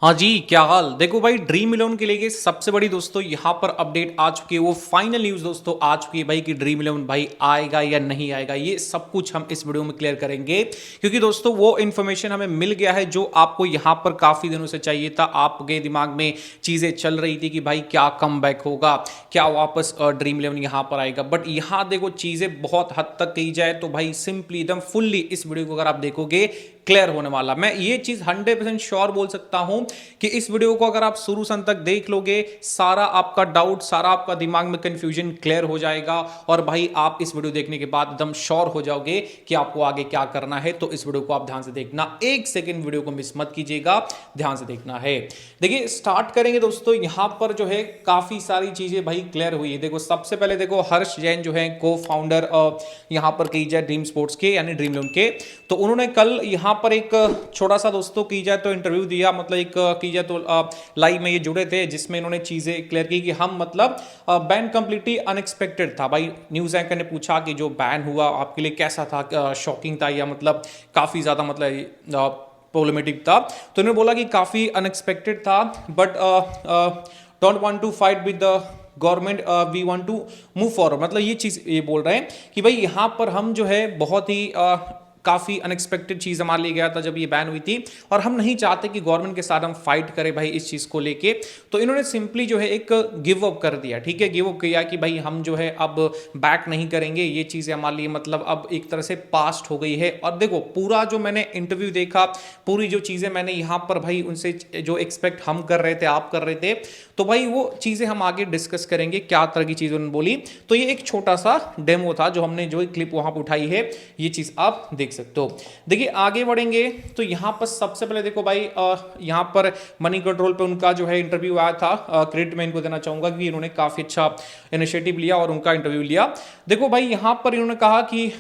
हाँ जी, क्या हाल। देखो भाई, ड्रीम इलेवन के लिए सबसे बड़ी दोस्तों यहाँ पर अपडेट आ चुकी है। वो फाइनल न्यूज़ दोस्तों आ चुकी है भाई कि ड्रीम इलेवन भाई आएगा या नहीं आएगा। ये सब कुछ हम इस वीडियो में क्लियर करेंगे, क्योंकि दोस्तों वो इन्फॉर्मेशन हमें मिल गया है जो आपको यहाँ पर काफ़ी दिनों से चाहिए था। आपके दिमाग में चीज़ें चल रही थी कि भाई क्या कम बैक होगा, क्या वापस ड्रीम इलेवन यहाँ पर आएगा। बट यहाँ देखो, चीज़ें बहुत हद तक कही जाए तो भाई सिंपली एकदम फुल्ली इस वीडियो को अगर आप देखोगे क्लियर होने वाला। मैं ये चीज 100% श्योर बोल सकता हूं कि इस वीडियो को अगर आप शुरू से अंत तक देख लोगे, सारा आपका डाउट, सारा आपका दिमाग में कंफ्यूजन क्लियर हो जाएगा। और भाई आप इस वीडियो देखने के बाद एकदम श्योर हो जाओगे कि आपको आगे क्या करना है। तो इस वीडियो को आप ध्यान से देखना, एक सेकेंड वीडियो को मिस मत कीजिएगा, ध्यान से देखना है। देखिए, स्टार्ट करेंगे दोस्तों। यहां पर जो है काफी सारी चीजें भाई क्लियर हुई है। देखो, सबसे पहले देखो, हर्ष जैन जो है को फाउंडर यहां पर की जाए ड्रीम स्पोर्ट्स के यानी ड्रीम इलेवन के, तो उन्होंने कल यहां पर एक छोटा सा दोस्तों की जाए तो इंटरव्यू दिया, मतलब एक की जाए तो लाइव में ये जुड़े थे, जिसमें इन्होंने चीजें क्लियर की कि हम मतलब बैन कंप्लीटली अनएक्सपेक्टेड था। भाई न्यूज एंकर ने पूछा कि जो बैन हुआ आपके लिए कैसा था, शॉकिंग था या मतलब काफी ज्यादा मतलब प्रॉब्लमेटिक था। तो इन्होंने बोला कि काफी अनएक्सपेक्टेड था, but don't want to fight with the government, we want to move forward. मतलब ये चीज ये बोल रहे हैं कि भाई यहां पर हम जो है बहुत ही काफी अनएक्सपेक्टेड चीज हमारे लिए गया था जब ये बैन हुई थी, और हम नहीं चाहते कि गवर्नमेंट के साथ हम फाइट करें भाई इस चीज को लेके। तो इन्होंने सिंपली जो है एक गिव अप कर दिया, ठीक है, गिव अप किया कि भाई हम जो है अब बैक नहीं करेंगे। ये चीजें हमारे लिए मतलब अब एक तरह से पास्ट हो गई है। और देखो, पूरा जो मैंने इंटरव्यू देखा, पूरी जो चीजें मैंने यहाँ पर भाई उनसे जो एक्सपेक्ट हम कर रहे थे, आप कर रहे थे, तो भाई वो चीजें हम आगे डिस्कस करेंगे क्या तरह की चीजें उन्होंने बोली। तो ये एक छोटा सा डेमो था जो हमने जो क्लिप वहां पर उठाई है, ये चीज आप देख सकते हो। देखिए, आगे बढ़ेंगे तो यहां पर सबसे पहले देखो भाई, यहां पर मनी कंट्रोल पे उनका जो है इंटरव्यू आया था। क्रेडिट मैं इनको देना चाहूंगा कि इन्होंने काफी अच्छा इनिशिएटिव लिया और उनका इंटरव्यू लिया। देखो भाई, यहां पर इन्होंने कहा कि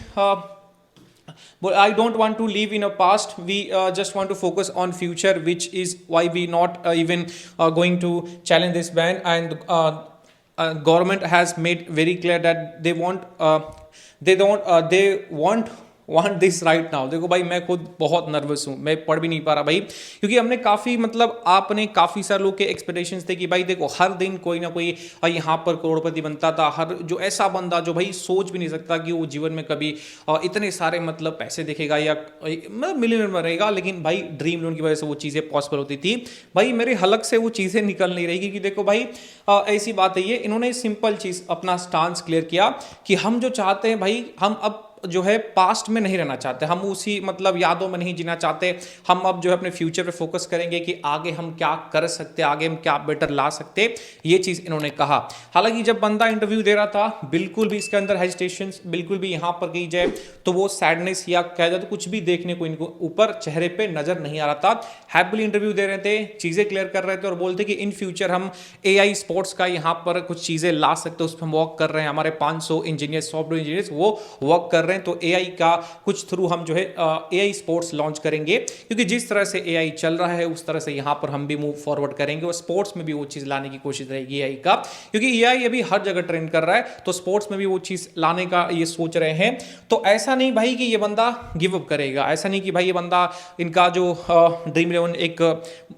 I don't want to live in a past. We just want to focus on future, which is why we not even going to challenge this ban. And government has made very clear that they want this right now. देखो भाई, मैं खुद बहुत nervous हूं, मैं पढ़ भी नहीं पा रहा भाई, क्योंकि हमने काफी मतलब आपने काफी सारे लोग के एक्सपेक्टेशंस थे कि भाई देखो, हर दिन कोई ना कोई यहाँ पर करोड़पति बनता था। हर जो ऐसा बंदा जो भाई सोच भी नहीं सकता कि वो जीवन में कभी इतने सारे मतलब पैसे देखेगा या मतलब मिलियनर बनेगा, लेकिन भाई ड्रीम इलेवन की वजह से वो चीजें पॉसिबल होती थी। भाई मेरे हलक से वो चीजें निकल नहीं रही, क्योंकि देखो भाई ऐसी बात है, ये इन्होंने सिंपल चीज अपना स्टांस क्लियर किया कि हम जो चाहते हैं भाई, हम अब जो है पास्ट में नहीं रहना चाहते, हम उसी मतलब यादों में नहीं जीना चाहते। हम अब जो है अपने फ्यूचर पे फोकस करेंगे कि आगे हम क्या कर सकते, आगे हम क्या बेटर ला सकते, ये चीज इन्होंने कहा। हालांकि जब बंदा इंटरव्यू दे रहा था, बिल्कुल भी इसके अंदर हेजिटेशन बिल्कुल भी यहां पर की जाए तो वो सैडनेस या कह जाए तो कुछ भी देखने को इनको ऊपर चेहरे पे नजर नहीं आ रहा था। हैप्पीली इंटरव्यू दे रहे थे, चीजें क्लियर कर रहे थे और बोलते कि इन फ्यूचर हम AI स्पोर्ट्स का यहाँ पर कुछ चीजें ला सकते, उस पर हम वर्क कर रहे हैं। हमारे 500 इंजीनियर, सॉफ्टवेयर इंजीनियर्स वो वर्क कर रहे हैं, तो AI का कुछ थ्रू हम जो है AI स्पोर्ट्स लॉन्च करेंगे, क्योंकि जिस तरह से AI चल रहा है उस तरह से यहां पर हम भी मूव फॉरवर्ड करेंगे और स्पोर्ट्स में भी वो चीज लाने की कोशिश रहेगी AI का, क्योंकि AI अभी हर जगह ट्रेंड कर रहा है, तो स्पोर्ट्स में भी वो चीज लाने का ये सोच रहे हैं। तो ऐसा नहीं भाई कि ये बंदा गिव अप करेगा, ऐसा नहीं कि भाई ये बंदा, इनका जो ड्रीम इलेवन एक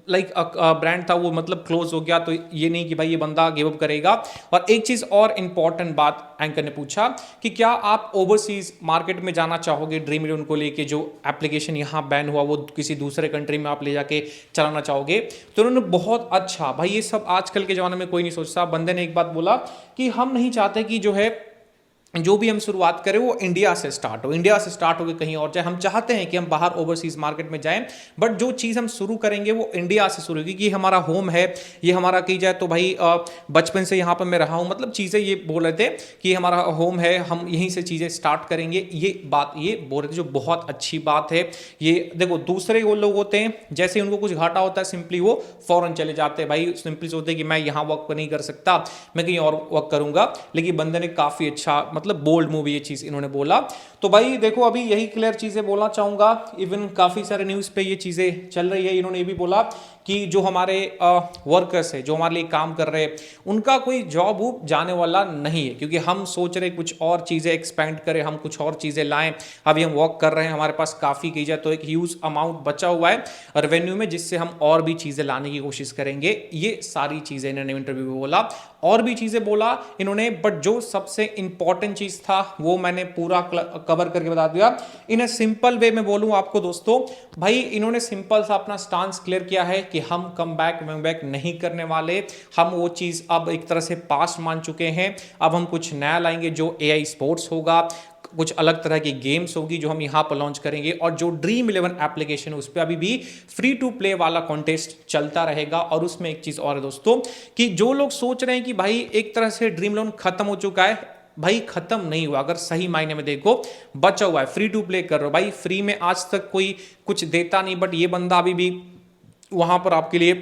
लाइक ब्रांड था वो मतलब क्लोज हो गया, तो ये नहीं कि भाई ये बंदा गिव अप करेगा। और एक चीज और इंपॉर्टेंट बात एंकर ने पूछा कि क्या आप ओवरसीज मार्केट में जाना चाहोगे ड्रीम इलेवन को लेके, जो एप्लीकेशन यहां बैन हुआ वो किसी दूसरे कंट्री में आप ले जाके चलाना चाहोगे। तो उन्होंने बहुत अच्छा, भाई ये सब आजकल के जमाने में कोई नहीं सोचता। बंदे ने एक बात बोला कि हम नहीं चाहते कि जो है जो भी हम शुरुआत करें वो इंडिया से स्टार्ट हो, इंडिया से स्टार्ट होकर कहीं और जाए। हम चाहते हैं कि हम बाहर ओवरसीज मार्केट में जाएं, बट जो चीज़ हम शुरू करेंगे वो इंडिया से शुरू होगी, ये हमारा होम है, ये हमारा की जाए तो भाई बचपन से यहाँ पर मैं रहा हूँ, मतलब चीज़ें ये बोल रहे थे कि हमारा होम है, हम यहीं से चीज़ें स्टार्ट करेंगे। ये बात ये बोल रहे थे, जो बहुत अच्छी बात है। ये देखो, दूसरे वो लोग होते हैं, जैसे उनको कुछ घाटा होता है सिंपली वो फॉरन चले जाते हैं भाई, सिंपली सोचते हैं कि मैं यहाँ वर्क नहीं कर सकता, मैं कहीं और वर्क करूंगा। लेकिन बंदे ने काफ़ी अच्छा मतलब बोल्ड मूव ये चीज इन्होंने बोला। तो भाई देखो अभी यही क्लियर चीजें बोलना चाहूंगा, इवन काफी सारे न्यूज पे ये चीजें चल रही है। इन्होंने ये भी बोला कि जो हमारे वर्कर्स है, जो हमारे लिए काम कर रहे हैं, उनका कोई जॉब वूब जाने वाला नहीं है, क्योंकि हम सोच रहे कुछ और चीजें एक्सपेंड करें, हम कुछ और चीजें लाएं। अभी हम वर्क कर रहे हैं, हमारे पास काफी की जाए तो एक ह्यूज अमाउंट बचा हुआ है रेवेन्यू में, जिससे हम और भी चीजें लाने की कोशिश करेंगे। ये सारी चीजें इन्होंने इंटरव्यू में बोला, और भी चीजें बोला इन्होंने, बट जो सबसे इंपॉर्टेंट चीज था वो मैंने पूरा कवर करके बता दिया। इन सिंपल वे में बोलूं आपको दोस्तों, भाई इन्होंने सिंपल सा अपना स्टांस क्लियर किया है कि हम कम बैक नहीं करने वाले। हम वो चीज अब एक तरह से पास मान चुके हैं। अब हम कुछ नया लाएंगे, जो AI स्पोर्ट्स होगा, कुछ अलग तरह की गेम्स होगी जो हम यहां पर लॉन्च करेंगे, और जो ड्रीम 11 एप्लीकेशन है उस पर अभी भी फ्री टू प्ले वाला कॉन्टेस्ट चलता रहेगा। और उसमें एक चीज और है दोस्तों, कि जो लोग सोच रहे हैं कि भाई एक तरह से ड्रीम 11 खत्म हो चुका है, भाई खत्म नहीं हुआ। अगर सही मायने में देखो, बचा हुआ है, फ्री टू प्ले कर रहे हो भाई। फ्री में आज तक कोई कुछ देता नहीं, बट ये बंदा अभी भी वहां पर आपके लिए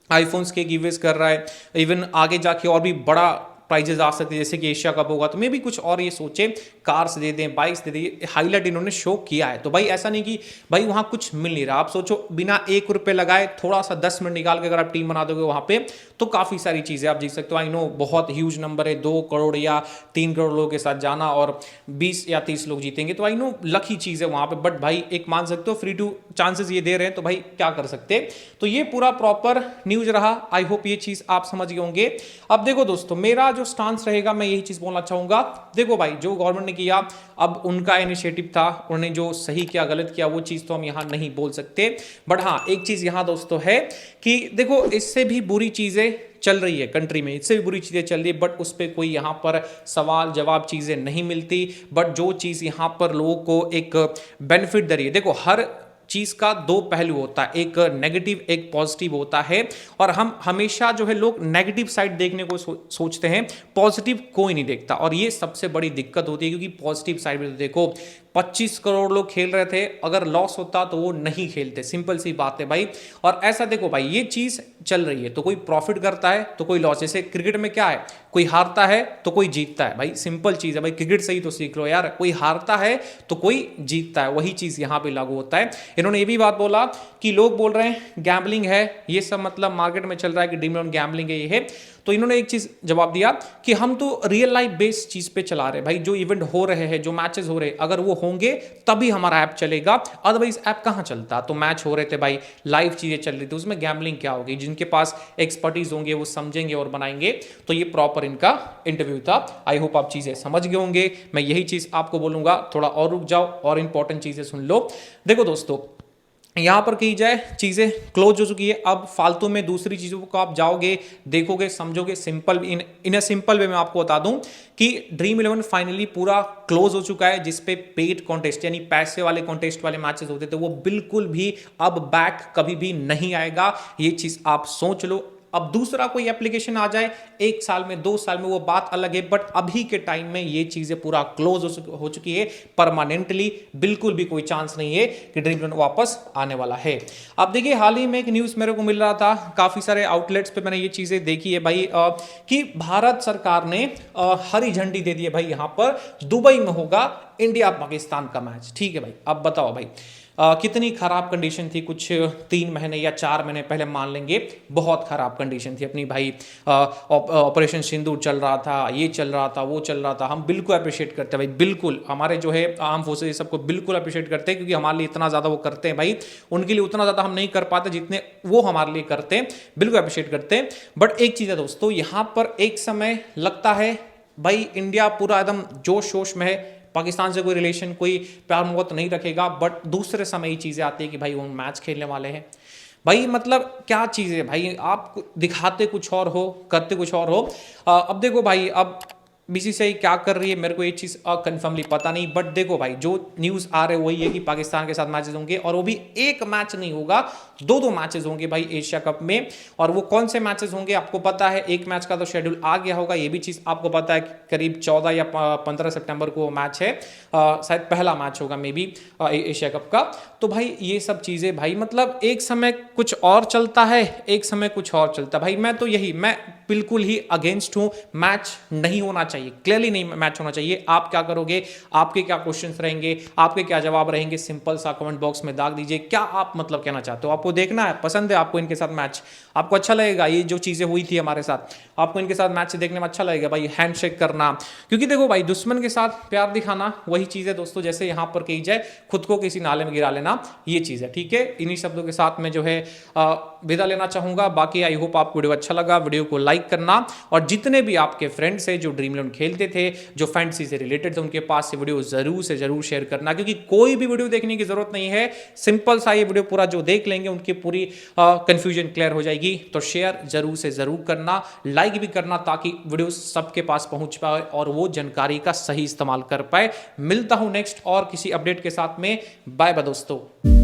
आईफोन्स के गिवेज कर रहा है। इवन आगे जाके और भी बड़ा प्राइजेस आ सकते हैं, जैसे कि एशिया कप होगा तो मे भी कुछ और ये सोचे, कार्स दे दें, बाइक्स दे दें। हाईलाइट इन्होंने शो किया है। तो भाई ऐसा नहीं कि भाई वहां कुछ मिल नहीं रहा। आप सोचो, बिना 1 रुपए लगाए थोड़ा सा 10 मिनट निकाल के अगर आप टीम बना दोगे वहां पे, तो काफी सारी चीजें आप जीत सकते हो। आई नो बहुत ह्यूज नंबर है, 2 करोड़ या 3 करोड़ लोगों के साथ जाना और 20 या 30 लोग जीतेंगे, तो आई नो लकी चीज है वहां पे। बट भाई एक मान सकते हो, फ्री टू चांसेस ये दे रहे हैं, तो भाई क्या कर सकते। तो ये पूरा प्रॉपर न्यूज रहा। आई होप ये चीज आप समझ गए होंगे। अब देखो दोस्तों, मेरा जो स्टांस रहेगा, मैं यही चीज बोलना चाहूंगा। देखो भाई, जो गवर्नमेंट ने किया, अब उनका इनिशिएटिव था, उन्होंने जो सही किया गलत किया वो चीज तो हम यहां नहीं बोल सकते। बट हाँ, एक चीज यहां दोस्तों है कि देखो, इससे भी बुरी चीजें चल रही है कंट्री में, इससे भी बुरी चीजें चल रही है, बट उस पर कोई यहाँ पर सवाल जवाब चीजें नहीं मिलती। बट जो चीज यहाँ पर लोगों को एक बेनिफिट दे रही है, देखो हर चीज का 2 पहलू होता है, एक नेगेटिव एक पॉजिटिव होता है। और हम हमेशा जो है, लोग नेगेटिव साइड देखने को सोचते हैं, पॉजिटिव कोई नहीं देखता। और ये सबसे बड़ी दिक्कत होती है, क्योंकि पॉजिटिव साइड में तो देखो 25 करोड़ लोग खेल रहे थे, अगर लॉस होता तो वो नहीं खेलते, सिंपल सी बात है भाई। और ऐसा देखो भाई, ये चीज चल रही है, तो कोई प्रॉफिट करता है तो कोई लॉस। जैसे क्रिकेट में क्या है, कोई हारता है तो कोई जीतता है, भाई सिंपल चीज है भाई। क्रिकेट से ही तो सीख लो यार, कोई हारता है तो कोई जीतता है, वही चीज यहां पे लागू होता है। इन्होंने ये भी बात बोला कि लोग बोल रहे हैं गैम्बलिंग है, ये सब मतलब मार्केट में चल रहा है कि ड्रीम 11 गैम्बलिंग है, ये है। तो इन्होंने एक चीज जवाब दिया कि हम तो रियल लाइफ बेस्ड चीज पे चला रहे हैं भाई। जो इवेंट हो रहे हैं, जो मैचेस हो रहे हैं, अगर वो होंगे तभी हमारा ऐप चलेगा, अदरवाइज ऐप कहां चलता। तो मैच हो रहे थे भाई, लाइव चीजें चल रही थी, उसमें गैम्बलिंग क्या होगी। जिनके पास एक्सपर्टीज होंगे वो समझेंगे और बनाएंगे। तो ये प्रॉपर इनका इंटरव्यू था। आई होप आप चीजें समझ गए होंगे। मैं यही चीज आपको बोलूंगा, थोड़ा और रुक जाओ और इंपॉर्टेंट चीजें सुन लो। देखो दोस्तों, यहां पर की जाए चीजें क्लोज हो चुकी है, अब फालतू में दूसरी चीजों को आप जाओगे, देखोगे, समझोगे। Simple in a simple way में आपको बता दूं कि ड्रीम 11 फाइनली पूरा क्लोज हो चुका है। जिसपे पेड कॉन्टेस्ट यानी पैसे वाले कॉन्टेस्ट वाले मैचेस होते थे, वो बिल्कुल भी अब बैक कभी भी नहीं आएगा। ये चीज आप सोच लो। अब दूसरा कोई एप्लीकेशन आ जाए 1 साल में 2 साल में, वो बात अलग है, बट अभी के टाइम में ये चीजें पूरा क्लोज हो चुकी है परमानेंटली। बिल्कुल भी कोई चांस नहीं है कि ड्रीम 11 वापस आने वाला है। अब देखिए, हाल ही में एक न्यूज मेरे को मिल रहा था, काफी सारे आउटलेट्स पे मैंने ये चीजें देखी है भाई, कि भारत सरकार ने हरी झंडी दे दी है भाई। यहां पर दुबई में होगा इंडिया पाकिस्तान का मैच। ठीक है भाई, अब बताओ भाई, कितनी खराब कंडीशन थी, कुछ 3 महीने या 4 महीने पहले मान लेंगे, बहुत खराब कंडीशन थी अपनी भाई। ऑपरेशन सिंदूर चल रहा था, ये चल रहा था, वो चल रहा था। हम बिल्कुल अप्रिशिएट करते हैं भाई, बिल्कुल हमारे जो है आर्म फोर्सेज सबको बिल्कुल अप्रिशिएट करते हैं, क्योंकि हमारे लिए इतना ज़्यादा वो करते हैं भाई। उनके लिए उतना ज़्यादा हम नहीं कर पाते जितने वो हमारे लिए करते हैं, बिल्कुल अप्रिशिएट करते हैं। बट एक चीज़ है दोस्तों, यहाँ पर एक समय लगता है भाई इंडिया पूरा एकदम जोश शोश में है, पाकिस्तान से कोई रिलेशन, कोई प्यार मोहब्बत नहीं रखेगा। बट दूसरे समय ये चीज़ें आती है कि भाई वो मैच खेलने वाले हैं भाई। मतलब क्या चीज़ है भाई, आप दिखाते कुछ और हो, करते कुछ और हो। अब देखो भाई, अब बीसीसीआई क्या कर रही है मेरे को ये चीज़ कंफर्मली पता नहीं। बट देखो भाई, जो न्यूज़ आ रहे वही है कि पाकिस्तान के साथ मैचेस होंगे, और वो भी एक मैच नहीं होगा, 2 मैचेस होंगे भाई एशिया कप में। और वो कौन से मैचेस होंगे आपको पता है, एक मैच का तो शेड्यूल आ गया होगा, ये भी चीज़ आपको पता है। करीब 14 या 15 सितंबर को मैच है, शायद पहला मैच होगा मे बी एशिया कप का। तो भाई ये सब चीज़ें भाई, मतलब एक समय कुछ और चलता है, एक समय कुछ और चलता है भाई। मैं बिल्कुल ही अगेंस्ट हूं। मैच नहीं होना चाहिए, क्लियरली नहीं मैच होना चाहिए। आप क्या करोगे, आपके क्या क्वेश्चंस रहेंगे, आपके क्या जवाब रहेंगे, सिंपल सा कमेंट बॉक्स में दाग दीजिए। क्या आप मतलब कहना चाहते हो, आपको देखना है, पसंद है आपको इनके साथ मैच, आपको अच्छा लगेगा ये जो चीजें हुई थी हमारे साथ, आपको इनके साथ मैच देखने में अच्छा लगेगा भाई, हैंडशेक करना। क्योंकि देखो भाई, दुश्मन के साथ प्यार दिखाना वही चीज है दोस्तों, जैसे यहां पर कही जाए खुद को किसी नाले में गिरा लेना, ये चीज है। ठीक है, इन्हीं शब्दों के साथ में जो है विदा लेना चाहूंगा। बाकी आई होप आपको वीडियो अच्छा लगा, वीडियो को लाइक करना, और जितने भी आपके फ्रेंड्स हैं जो ड्रीम 11 खेलते थे, जो फैंटेसी से रिलेटेड थे, उनके पास ये वीडियो जरूर से जरूर शेयर करना। क्योंकि कोई भी वीडियो देखने की जरूरत नहीं है, सिंपल सा ये वीडियो पूरा जो देख लेंगे उनकी पूरी कंफ्यूजन क्लियर हो जाएगी। तो शेयर जरूर से जरूर करना, लाइक भी करना, ताकि वीडियो सबके पास पहुंच पाए और वो जानकारी का सही इस्तेमाल कर पाए। मिलता हूं नेक्स्ट और किसी अपडेट के साथ में। बाय बाय दोस्तों।